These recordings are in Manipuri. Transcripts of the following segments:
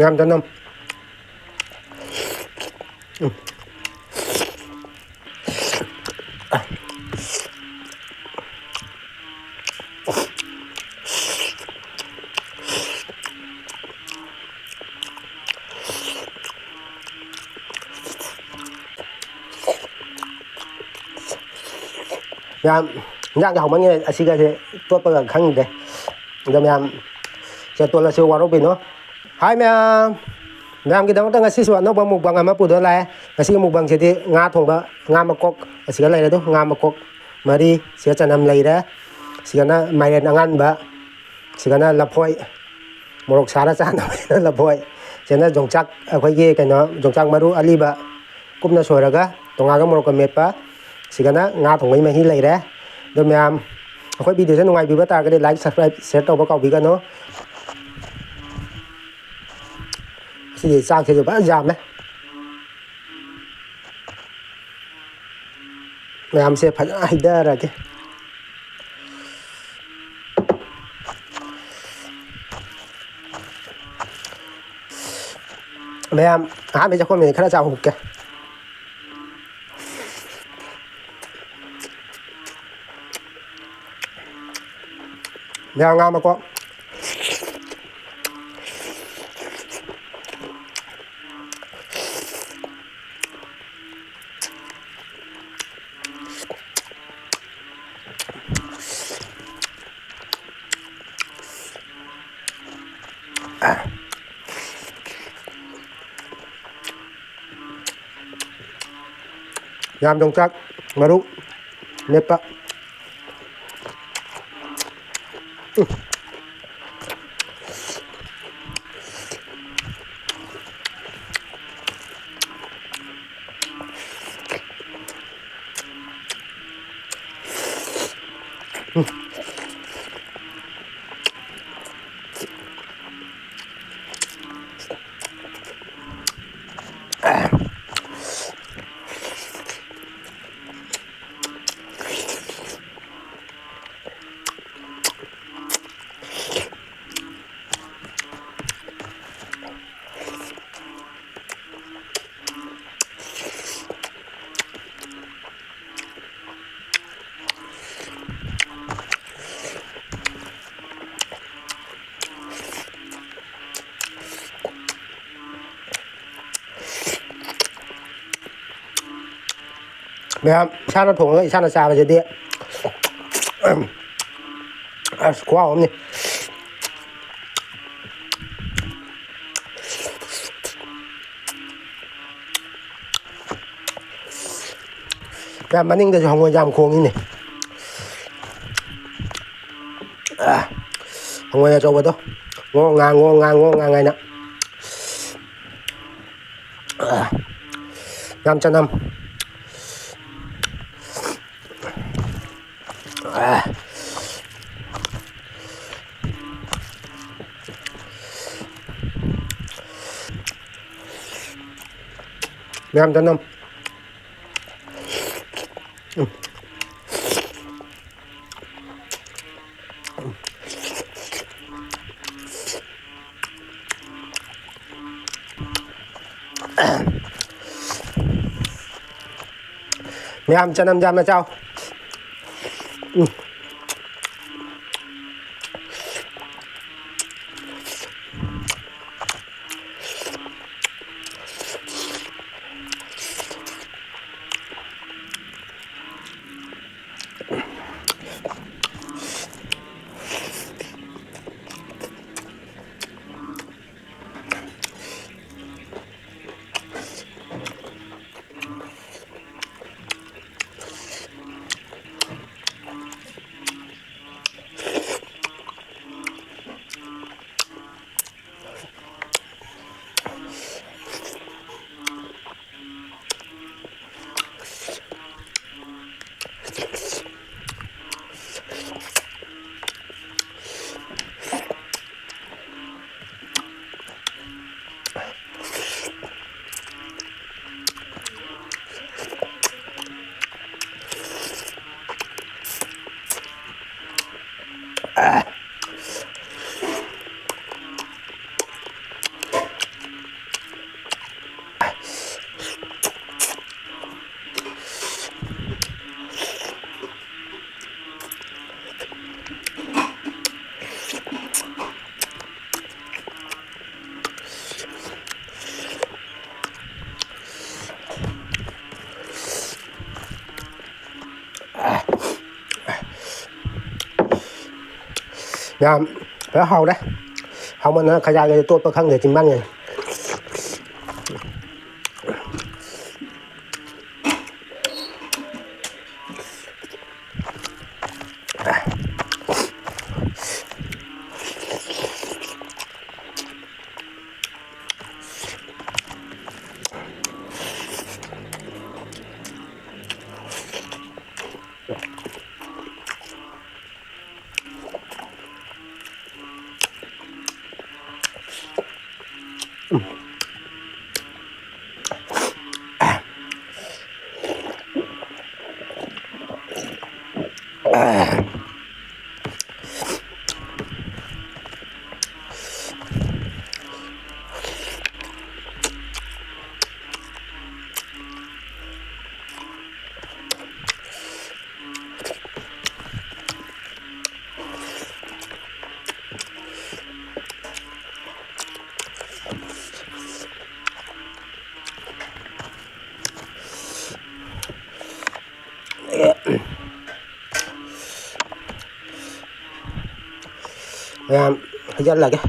ꯃꯌꯥꯝ ꯆꯅꯝ ꯃꯌꯥꯝ ꯏꯟꯖꯥꯡꯁꯦ ꯍꯥꯎꯃꯟꯉꯦ ꯑꯁꯤꯒꯁꯦ ꯇꯣꯠꯄꯒ ꯈꯪꯗ꯭ꯔꯦ ꯑꯗꯣ ꯃꯌꯥꯝ ꯁꯦ ꯇꯣꯠꯂꯁꯤ ꯋꯥꯔꯧꯕꯤꯅꯣ ꯍꯥꯏ ꯃꯌꯥꯝꯒꯤꯗꯃꯛꯇ ꯉꯁꯤꯁꯨ ꯑꯅꯧꯕ ꯃꯨꯛꯕꯥꯡ ꯑꯃ ꯄꯨꯗꯨꯅ ꯂꯥꯛꯑꯦ ꯉꯁꯤꯒꯤ ꯃꯨꯛꯕꯥꯡꯁꯤꯗꯤ ꯉꯥ ꯊꯣꯡꯕ ꯉꯥ ꯃꯀꯣꯛ ꯑꯁꯤꯒ ꯂꯩꯔꯦ ꯑꯗꯨ ꯉꯥ ꯃꯀꯣꯛ ꯃꯔꯤ ꯁꯤꯒ ꯆꯅꯝ ꯂꯩꯔꯦ ꯁꯤꯒꯅ ꯃꯥꯏꯔꯦꯟ ꯑꯉꯥꯟꯕ ꯁꯤꯒꯅ ꯂꯐꯣꯏ ꯃꯣꯔꯣꯛ ꯁꯥꯔ ꯆꯥꯅꯕꯅꯤꯅ ꯂꯐꯣꯏ ꯁꯤꯅ ꯌꯣꯡꯆꯥꯛ ꯑꯩꯈꯣꯏꯒꯤ ꯌꯣꯡꯆꯥꯛ ꯃꯔꯨ ꯑꯂꯤꯕ ꯀꯨꯞꯅ ꯁꯣꯏꯔꯒ ꯇꯣꯉꯥꯟꯒ ꯃꯣꯔꯣꯛꯀ ꯃꯦꯠꯄ ꯁꯤꯒꯅ ꯉꯥ ꯊꯣꯡꯕꯒꯤ ꯃꯍꯤ ꯂꯩꯔꯦ ꯑꯗꯣ ꯃꯌꯥꯝ ꯑꯩꯈꯣꯏ ꯚꯤꯗꯤꯑꯣꯁꯦ ꯅꯨꯡꯉꯥꯏꯕꯤꯕ ꯇꯥꯔꯒꯗꯤ ꯂꯥꯏꯛ ꯁꯕꯁꯀ꯭ꯔꯥꯏꯕ ꯁꯦꯌꯔ ꯇꯧꯕ ꯀꯥꯎꯕꯤꯒꯅꯨ ꯁꯤꯗꯤ ꯆꯥꯛꯁꯤꯁꯨ ꯐꯖꯅ ꯌꯥꯝꯃꯦ ꯃꯌꯥꯝꯁꯦ ꯐꯖꯅ ꯍꯩꯊꯔꯒꯦ ꯃꯌꯥꯝ ꯑꯍꯥꯟꯕꯩ ꯆꯥꯛꯈꯣꯝꯁꯦ ꯈꯔ ꯆꯥꯍꯧꯒꯦ ꯃꯌꯥꯝ ꯉꯥ ꯃꯀꯣꯛ ꯌꯥꯝ ꯌꯣꯡꯆꯥꯛ ꯃꯔꯨ ꯃꯦꯠꯄ ꯃꯌꯥꯝ ꯏꯁꯥꯅ ꯊꯣꯡꯉꯒ ꯏꯁꯥꯅ ꯆꯥꯕꯁꯤꯗꯤ ꯑꯁ ꯈꯨꯍꯥꯎ ꯑꯃꯅꯤ ꯃꯌꯥꯝ ꯃꯅꯤꯡꯗꯁꯨ ꯍꯪꯉꯣꯏ ꯌꯥꯝ ꯈꯣꯡꯉꯤꯅꯦ ꯍꯪꯉꯣꯏ ꯑꯆꯧꯕꯗꯣ ꯉꯣ ꯉꯥꯡ ꯍꯥꯏꯅ ꯌꯥꯝ ꯆꯅꯝ ꯃꯌꯥꯝ ꯆꯅꯝ ꯃꯌꯥꯝ ꯆꯅꯝ ꯌꯥꯝꯅ ꯆꯥꯎ nha phải hầu đấy hầu mà nó khai ra cái tốt không để chim băng này rất là cái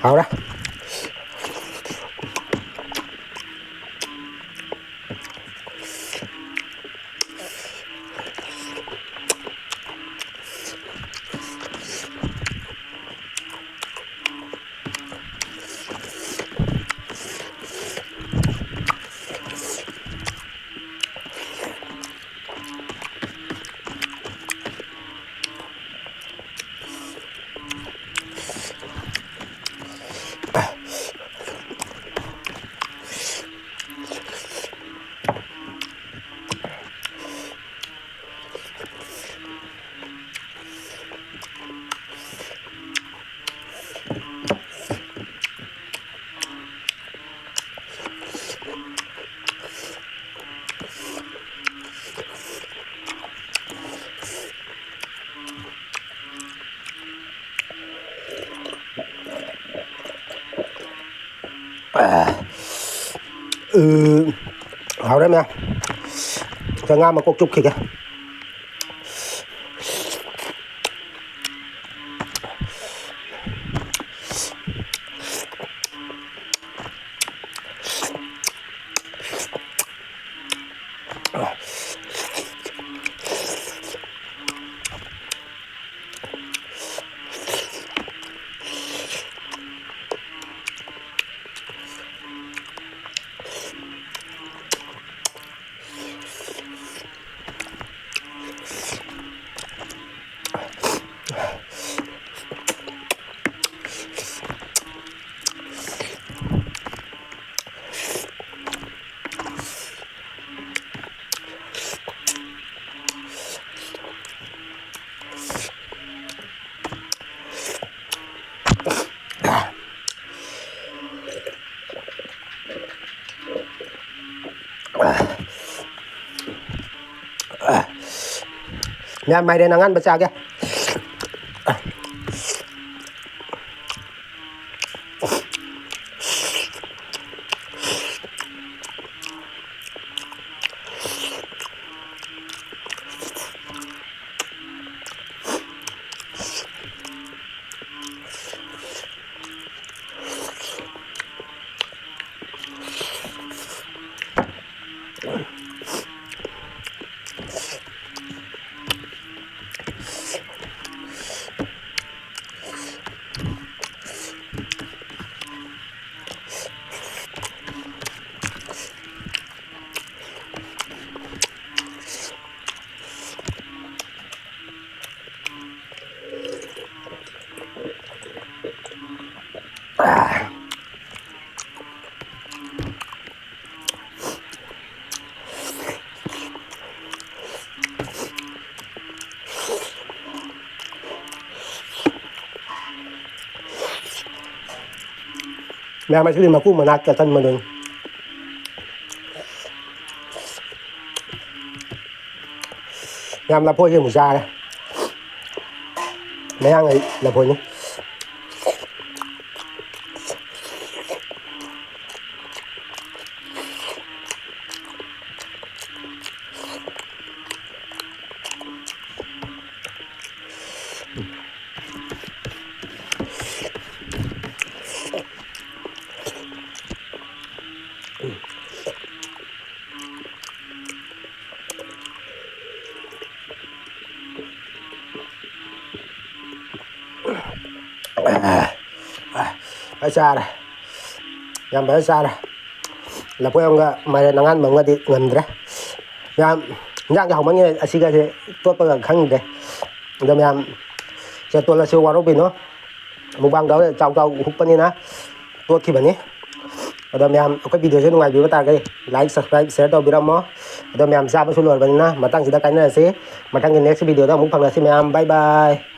hầu đó hầu đấy nha cho ngang mà cục chục kìa Yan, may rin ang besar ya. Mẹ mày cứ đi mà cú mà nát cái thân mà đừng làm là phôi cho một ra đây mấy ăn ấy là phôi nhé ở xa đây nhằm ở xa đây là phôi ông mày đang ăn mà nggak di ngân đấy nhằm nhang cái hồng anh nghe asiga thì tôi bây giờ khăng đây nhằm nhằm cho tôi là siêu qua robin nó một bang đó trao trao hút bên na tôi khi bên nhé ada ma'am cái video saya nungai video ta cái like subscribe share tau biram mo ada ma'am sa ba sulur ban na matang sida kain na si matang next video ta mung phang na si ma'am bye bye